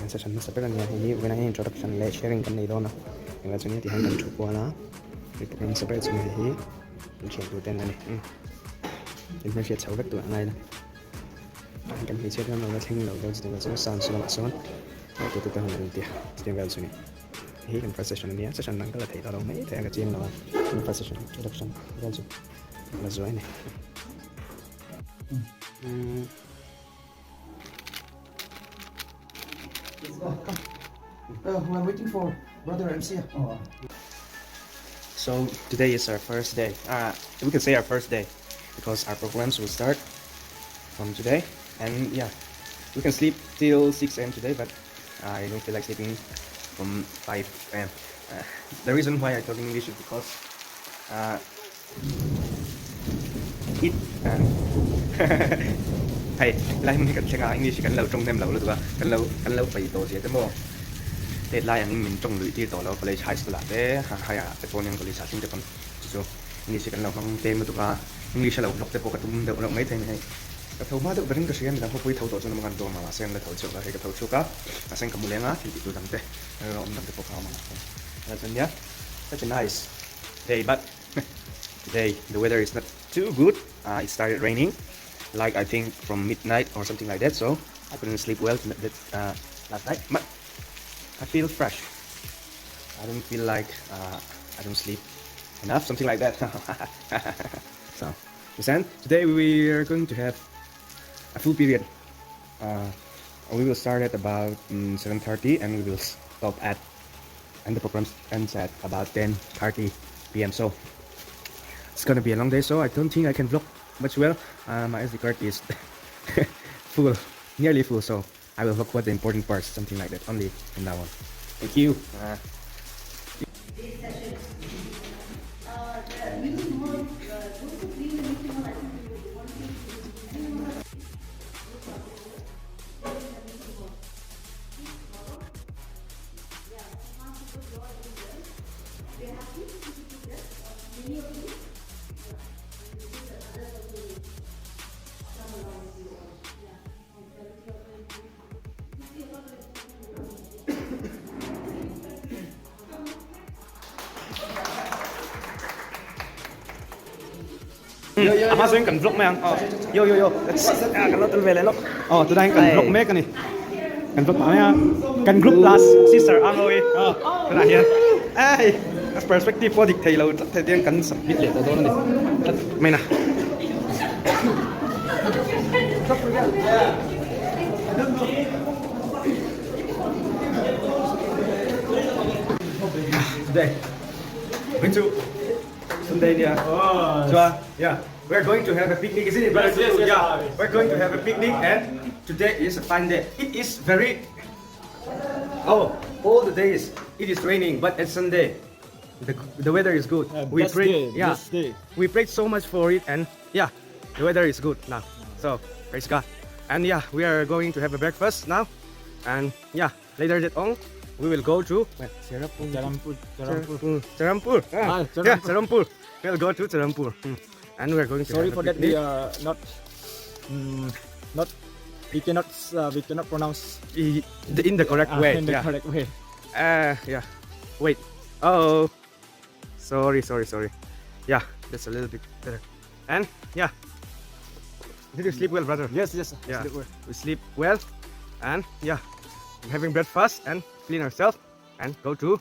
session separate ni when I introduction le sharing kan nei dona enga chuni ti han kan thu ko na program separate chuni hi che tu ten ani in me fiat chau vek tu ngai na kan hi che kan lo thing lo do chi tu san so ma son tu tu kan ni ti ti vel chuni hi kan first session ni session nang ka la thei ta lo mai te ga chin lo first session introduction vel chu la zo ni We're waiting for brother MC. So today is our first day. We can say our first day because our programs will start from today. And yeah, we can sleep till 6 a.m. today, but I don't feel like sleeping from 5 a.m. The reason why I talk in English is because it hay lại mình cần xem English cần lâu trong thêm lâu nữa tụi cần lâu phải tổ gì thế mà deadline anh mình trong lưỡi thì tổ lâu phảiใช้ slot เด้hayแต่พวกนี้ก็เลยใช้ซึ่งจะเป็นจู่Englishกันเราต้องเต็มตัวEnglish เราหลอกแต่พวกกระตุ้นเดี๋ยวเราไม่เต็มให้กระทุ่มมาเดี๋ยวเป็นกระเสียงเราพวกผู้เท่าตัวจนมันตัวมาเสียงเราเท่าเชื่อให้กระทุ่มเชื่อกับเสียงกับมูลเลี้ยงที่ติดตัวตั้งแต่เราตั้งแต่พวกเขามาแล้วจนเนี้ย such a nice day but today the weather is not too good. It started raining like I think from midnight or something like that, so I couldn't sleep well last night, but I feel fresh. I don't feel like I don't sleep enough, something like that. So listen, today we are going to have a full period. We will start at about 7:30 and we will stop at, and the program ends at about 10:30 p.m. so it's gonna be a long day, so I don't think I can vlog much well. My SD card is full, nearly full, so I will vlog what the important parts, something like that, only from now on. Thank you. Ama so cần vlog mấy anh? Yo. Cần lo tôi về lại lo. Tôi đang cần vlog mấy cái này. Cần vlog mấy anh? Cần group plus sister ang ơi. Cái này here. Hey, perspective của thầy lâu thầy đang cần sắp biết lệ tôi này. Mày nè. Today, going to Sunday, yeah. We're going to have a picnic, isn't it, brother? Yes, yeah. We're going to have a picnic, and today is a fine day. It is very. All the days it is raining, but it's Sunday. The weather is good. We prayed, we prayed so much for it, and yeah, the weather is good now. So praise God, and yeah, we are going to have a breakfast now, and yeah, later that on. We will go to Serampur. Yeah, Serampur. We'll go to Serampur, and we're going to. Sorry for that. We are not. We cannot pronounce in the correct way. In the correct way. Yeah. Wait. Oh. Sorry. Yeah, that's a little bit better. And yeah. Did you sleep well, brother? Yes. Yeah. We sleep well, and yeah, we're having breakfast and clean ourselves and go to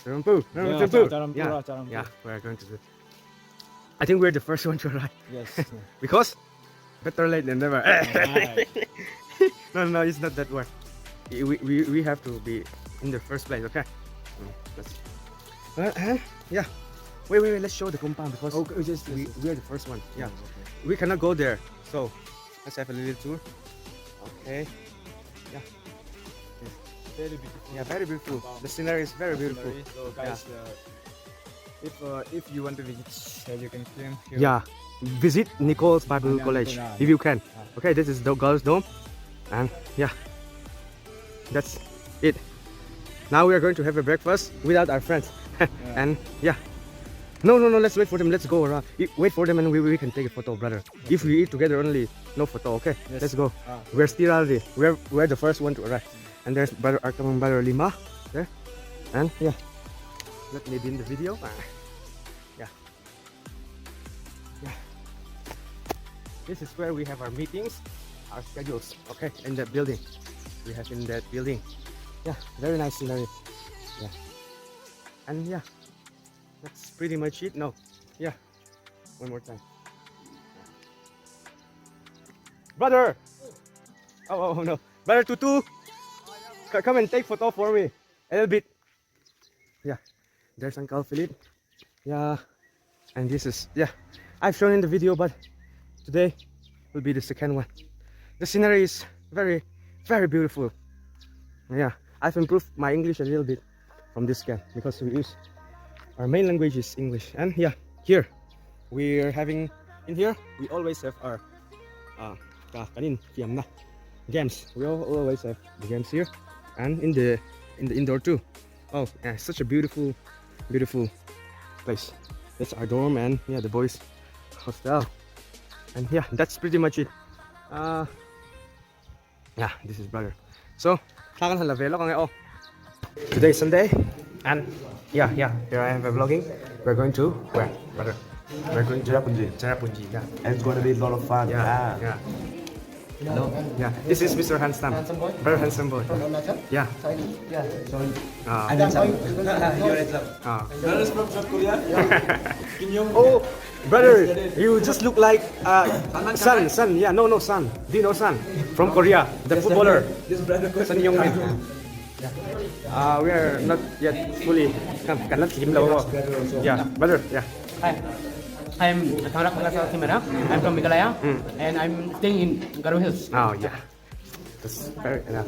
Serampur. Yeah, we're going to do. I think we're the first one to arrive. Yes. Because better late than never. No, it's not that way. We have to be in the first place, okay? Yeah. Wait, let's show the compound because we are the first one. Yeah. Okay. We cannot go there, so let's have a little tour. Okay. Yeah. Very beautiful. Yeah, very beautiful. The scenery is very beautiful. So guys, if you want to visit, you can film here. Yeah, visit Nichols Bible College if you can. Okay, this is the girls' dome, and yeah, that's it. Now we are going to have a breakfast without our friends, and yeah. No, let's wait for them. Let's go around. Wait for them and we can take a photo, brother. If we eat together only, no photo, okay? Yes. Let's go. We're still early. We're the first one to arrive. And there's brother Arkamang, brother Lima there. And yeah, let me be in the video. Yeah. This is where we have our meetings, our schedules. Okay, in that building. We have in that building. Yeah, very nice scenery. Yeah. And yeah, that's pretty much it. No, yeah, one more time. Brother! Oh no, brother Tutu! Come and take photo for me. A little bit. Yeah, there's Uncle Philip. Yeah, and this is, yeah, I've shown in the video, but today will be the second one. The scenery is very, very beautiful. Yeah, I've improved my English a little bit from this camp because we use our main language is English. And yeah, here we're having, in here we always have our games. We always have the games here, and in the indoor too. Oh yeah, such a beautiful place. That's our dorm, and yeah, the boys hostel. And yeah, that's pretty much it. Yeah, this is brother. So today is Sunday, and yeah, here I am vlogging. We're going to where, brother? We're going to Cherrapunji. Yeah, And it's going to be a lot of fun. yeah. Hello. Yeah, this is Mr. Handsome. Very handsome boy. Yeah. Yeah. Sorry. Ah. I'm handsome. You're handsome. Ah. from South Korea. Oh, brother, you just look like Sun. Yeah, no, Sun. Do you know Sun from Korea, the footballer? This brother. Sun Young-min. We are not yet fully. Yeah, brother. Yeah. Hi, I'm Thangrak Pangasa Timera. I'm from Meghalaya, and I'm staying in Garo Hills. Oh yeah. That's very enough.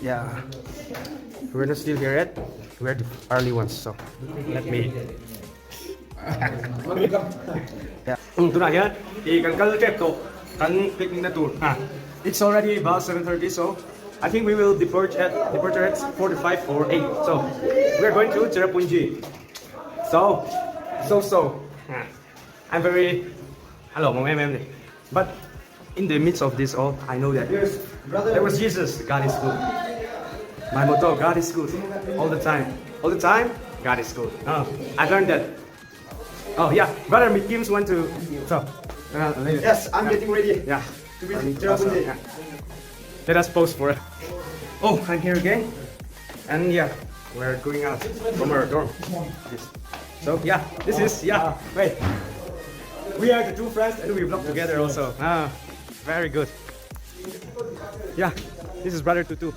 Yeah. We're not still here yet. We're the early ones, so let me. Yeah. Tonight, you can call picnic na tour. It's already about 7:30, so I think we will depart at 45 or 8. So we're going to Cherrapunji. So I'm very hello, but in the midst of this all, I know that there was Jesus. God is good. My motto: God is good all the time. God is good. I learned that. Oh yeah, brother Mickim's want to. So Yes, I'm getting ready. yeah. To visit Cherrapunji. Yeah. Let us pause for it. Oh, I'm here again, and yeah, we're going out from our dorm. So yeah, this is wait. We are the two friends and we vlog together also. Very good. Yeah, this is brother Tutu,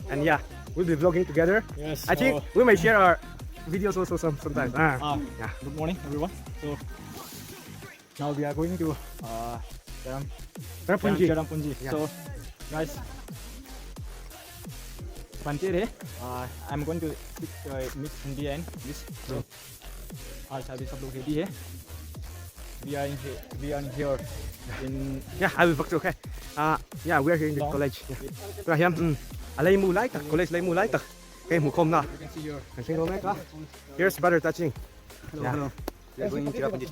and yeah, we'll be vlogging together. Yes. I think we may share our videos also sometimes. Yeah. Good morning, everyone. So now we are going to Cherrapunji. Yeah. So guys, I'm going to mix Hindi and English. So आज अभी सब लोग ready है. We are in here in. Yeah, I will vlog too. Okay. Yeah, we are here in the college. Yeah. Right here. Alay mu lai tak college lay mu lai tak. Okay, mu kom na. You can see your. Here's brother touching. Hello, hello. We are going to Cherrapunji.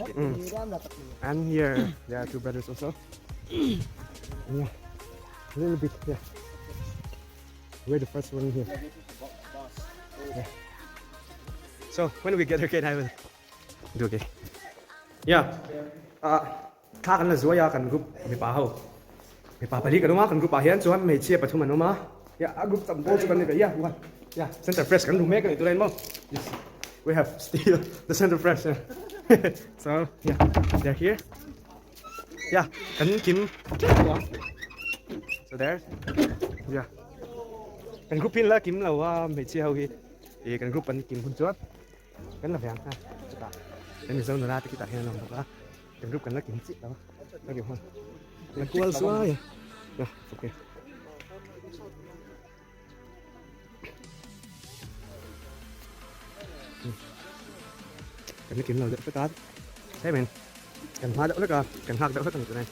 And here there are two brothers also. Yeah, a little bit. Yeah, we're the first one here. Yeah. So when we get there again, I will do okay. Yeah. Kan là zuaya kan group mi pawh. Mi pa pali kan ma kan group a hian chuan mei chia pathum an ma. Yeah, a group tam bo chu kan ni yeah, one. Yeah, center fresh kan du mek ni tu len mo. Yes. We have still the center fresh. Yeah. So yeah, they're here. Yeah, kan kim. So there. Yeah. Kan group in la kim la wa mei chia hi. E kan group an kim hun chuat. Kan la vang ha. Chata. Kan mi zon na ti ta hian la ba. Kan group kan la kim chi da. La kim hon. La kual swa ya. Yeah, okay. Kan kim la được ta. Thế mình cần hoa đậu nữa cần hoa đậu hết cần cái này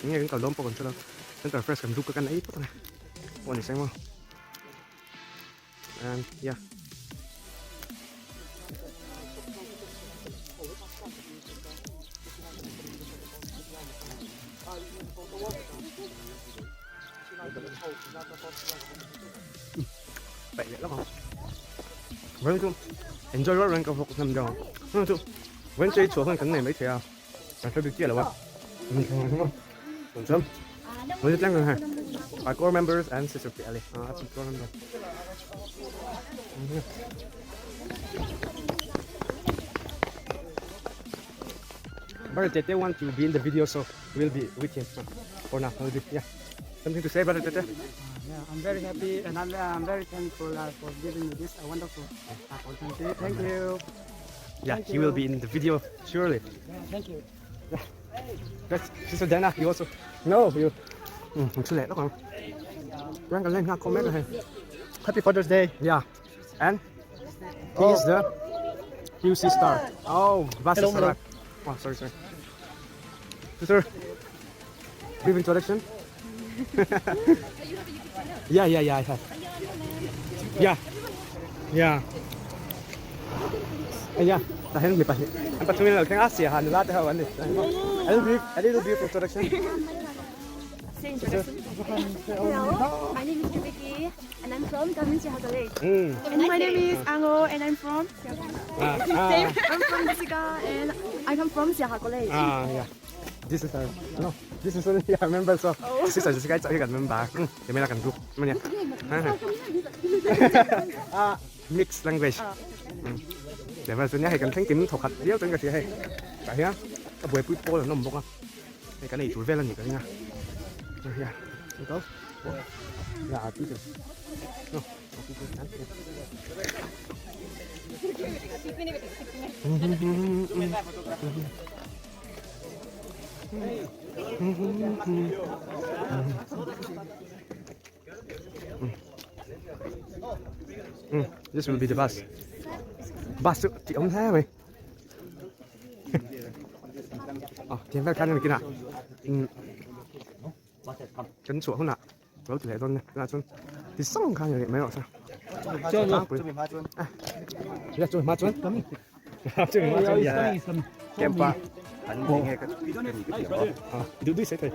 nghe cái cầu lốm còn cho đâu center fresh cần rút cái căn ấy tốt này còn xem không and yeah Vậy lắm không? Vâng chú, enjoy rồi anh có phục nằm đâu. Vâng chú, vẫn chơi chỗ hơn cái này mấy thế à? Chẳng phải biết kia là what? Đúng không? Mới được lắm rồi ha. Our core members and sister Ellie. That's a core member. Brother Tete want to be in the video, so we'll be with him for now. Yeah. Something to say, Brother Tete? Yeah, I'm very happy and I'm very thankful for giving me this wonderful opportunity. Thank you. Yeah, he will be in the video surely. Thank you. That's Sister Dana, you also. No, you. Mình xin lỗi đó không? Rang lên ha, comment này. Happy Father's Day. Yeah. And he is the QC star. Oh, Vasa Sarai. Oh, sorry. Sister, brief introduction. Yeah, I have. Yeah. Yeah. Tahan mi pahi. Ang patuloy na kang Asia han lahat ha wani. A little brief introduction. Hello, my name is Vicky and I'm from Gamensia College. And my name is Ango and I'm from I'm from Jessica and I come from Siha College. Yeah. This is only I remember so. Sister Jessica chọn cái member. Thì mình là cần group mà nhỉ. Mixed language. Để mà tôi nhớ hay cần thanh kiếm thuộc hạt yếu trên cái gì hay. Cái á, cái buổi bút bô là nó một không? Cái này chủ về là gì cái nha. Yeah, you go. Yeah, teacher. No, This will be the bus. Bus chị ông thế mày. Thì phải khăn này kia nào. Cấn sủa không nào? Gấu tỷ lệ luôn là luôn. Thì xong khăn này mấy họ sao? Chơi nhỉ? Dạ chơi ma chuột. Chơi ma chuột dạ. Kem pa. Anh nghe cái Do this thôi.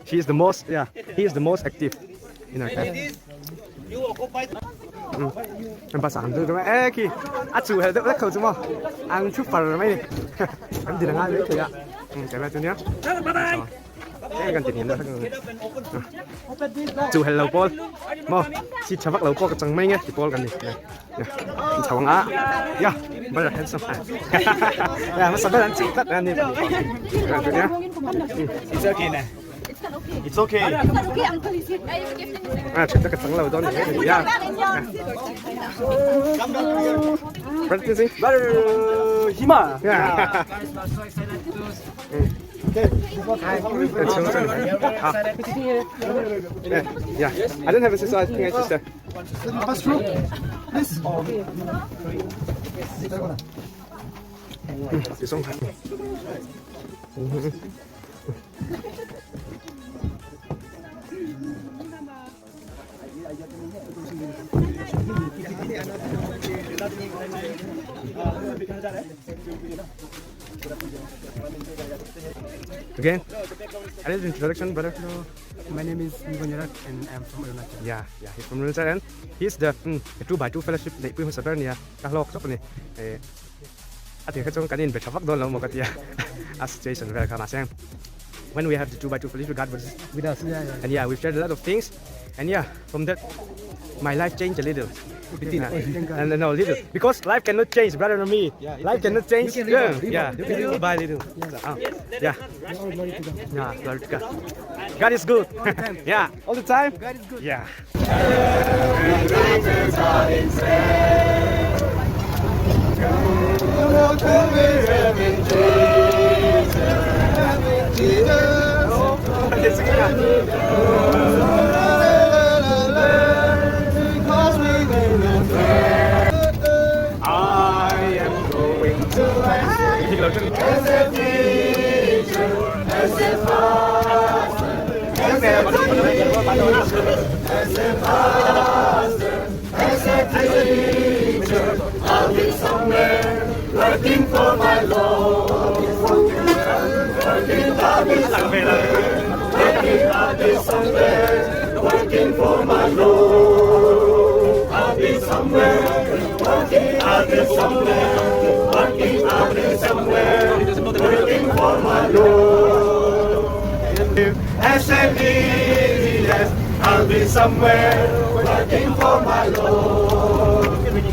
She is the most, yeah. He is the most active in our camp. Anh bà sáng rồi ê kì, chú hay rất khẩu chứ mà, anh chụp phật mấy này, anh đi là ngay đấy thôi ạ. Cái này tôi nhớ. Cái gần tiền hiện đó. Chú hay lâu bol, mà chỉ chào bác lâu bol cái chẳng mấy nghe, thì bol gần đi. Chào ngã, yeah, bây giờ handsome. Yeah, mà sao bây giờ anh chỉ tất anh đi. Tôi nhớ. It's okay nè. It's okay. Okay, Uncle is here. Chúng ta cần sáng lâu đó này. Yeah. Practicing. Hima. Yeah. Yeah. I don't have a sister. I think I sister. Pass through. Please. It's on. Again, a little introduction, brother. My name is Vângin and I'm from Arunachal. Yeah, he's from Arunachal and he's the 2x2 fellowship để quý học sinh này, các lộc số này, thì các trong cái này phải chấp đón lòng một cái association về cái mà xem. When we have the 2x2 fellowship, God was with us, and yeah, we've shared a lot of things, and yeah, from that, my life changed a little. And no, little because life cannot change, brother and me. Life cannot change. Yeah, little by little. Yeah, glory to God. God is good. Yeah, all the time. God is good. Yeah. I'll be somewhere working for my Lord. Working, I'll be somewhere working, I'll be somewhere. working for my Lord. I'll be somewhere, working, I'll be somewhere, working, I'll be somewhere, working for my Lord. S-M-E-E-S, I'll be somewhere, working for my Lord.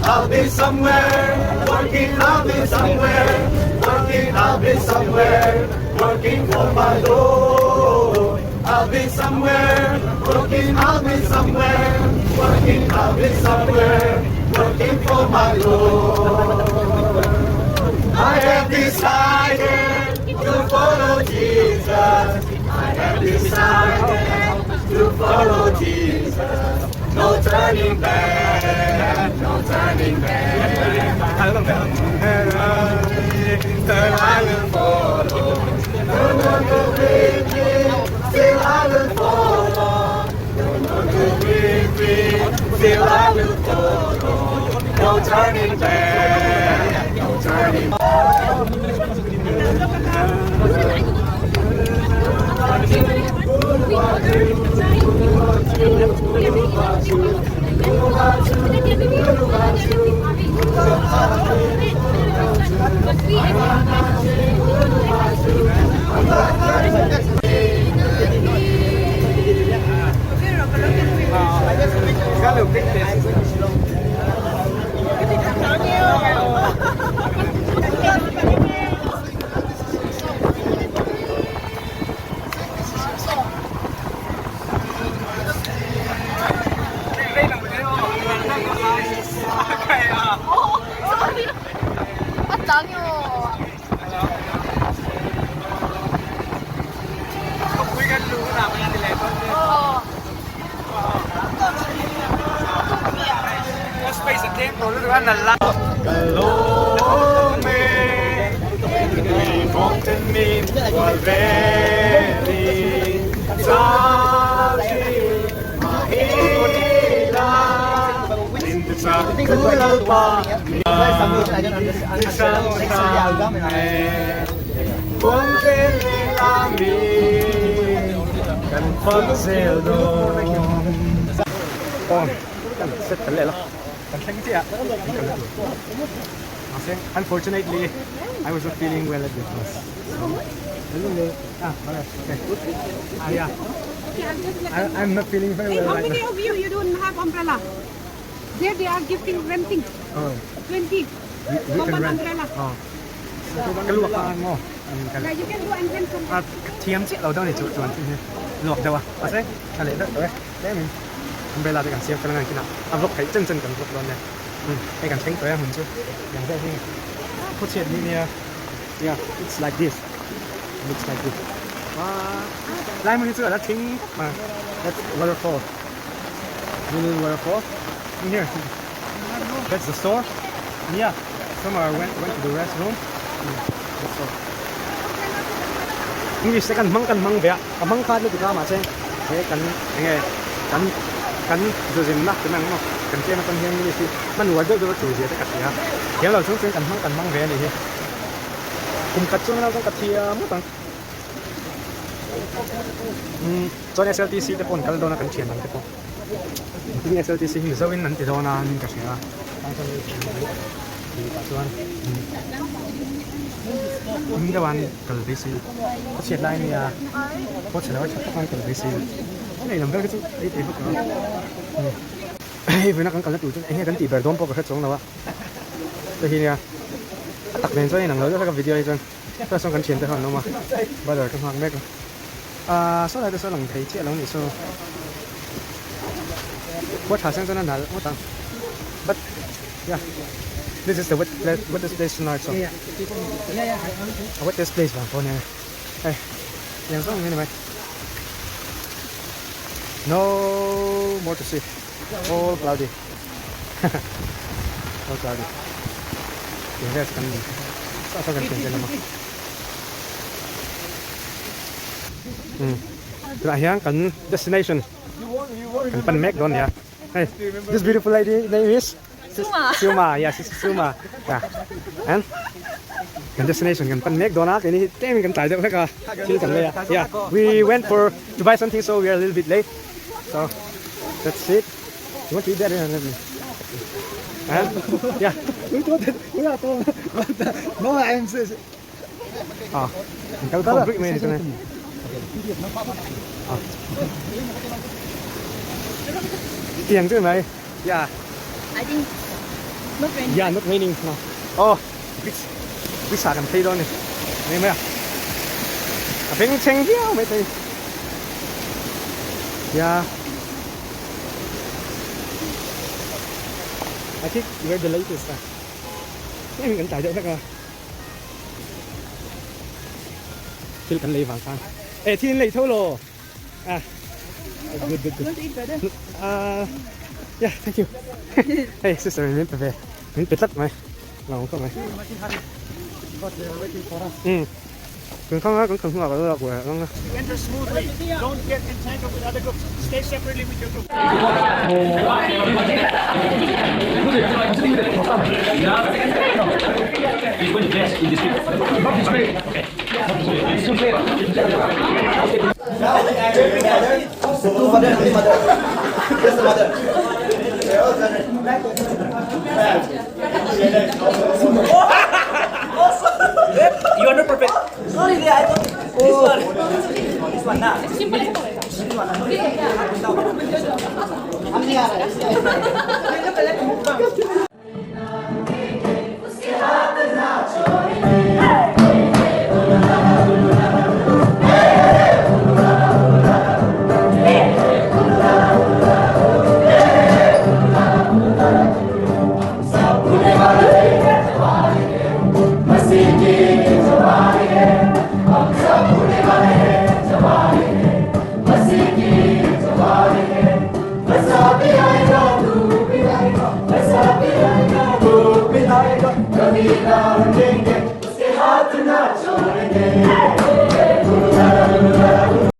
I'll be somewhere, working, I'll be somewhere, working, I'll be somewhere, working for my Lord. I'll be somewhere, working, I'll be somewhere, working, I'll be somewhere, working for my Lord. I have decided to follow Jesus. I have decided to follow Jesus. No turning back, no turning back. Still I will follow. No longer with me, still I will follow. No longer with me, still I will follow. No turning back, no turning back. Unfortunately, I was not feeling well at the bus. I'm not feeling very well How right many now. of you don't have umbrella? There they are gifting renting. 20. Common rent. umbrella. Cái luộc ngon. Yeah, you can go and rent from. Thiếm chị ở đâu này chuột luộc đâu à? À thế, cái này đấy, đấy mình. Umbrella thì càng xiêm cái này kia nào. Luộc thấy chân chân càng luộc luôn này. Hay càng tránh tới hơn chứ. Càng dễ hơn. Put it in here. Yeah, it's like this. It looks like this. Lại mình chưa đã thính mà. That's waterfall. Little waterfall. In here. That's the store. Yeah. Somewhere I went to the restroom. That's all. English sẽ cần măng vẽ. Măng phát được cái mà xem. Thế cần nghe cần rồi dừng nắp cái năng nó cần kia nó cần hiên như thế. Mình nói được cái chủ gì tất cả thế. Kéo đầu xuống cần măng vẽ này thế. Cùng cắt xuống nó cũng cắt thì mất tăng. Cho nên SLTC thì còn cái đó nó cần chuyển năng cái đó. Ini SLTC hình dấu in nanti đó là mình cái gì à? Di Pasuan. Ini kawan televisi. Chat lain ni ya. Kau cakap cakap televisi. Ini lembar kecil. Ini bukan. Vừa nãy kan tu tu. Ini kan tiba dom pokok hết rồi. Jadi ni ya. Tak nên cho nên nang cái video này. Tôi xong kan chuyển tới hòn mà. Bây giờ kan hoàng mẹ. Số này tôi số lần thấy chuyện lâu này số. What has happened to that? What? But yeah. This is what this place tonight, so. Yeah. What this place for now? Hey, yang song anyway. No more to see. All cloudy. All cloudy. Yung guys kan sa ganyan naman. Terakhir kan destination. Kan Panmek doon ya. Hey, this beautiful lady name is Suma, yes, it's Suma. Yeah. And destination kan Panmek doon na kini kami kan tayo ka. Yeah, we went to buy something, so we are a little bit late. So That's it. You want to eat that? Huh? Yeah. No, I'm À, cái con brick này này. Tiền chứ này. Yeah. I think not raining. Yeah, not raining now. Oh, biết sao làm thấy đó này. Này mấy à? Bên trên kia mấy thầy. Yeah. I think we're the latest. Cái mình cảnh chạy chắc là. Til kan lei wang kan. Thiên lei thâu lo. Ah. Good. You want to eat better? Yeah, thank you. Hey, sister, mình phải về. Mình phải tắt mày. Lòng không mày. Cũng không ngờ được của nó. Enter smoothly. Don't get entangled with other groups. Stay separately with your group. You are not perfect. Sorry, I thought this one now. Kami na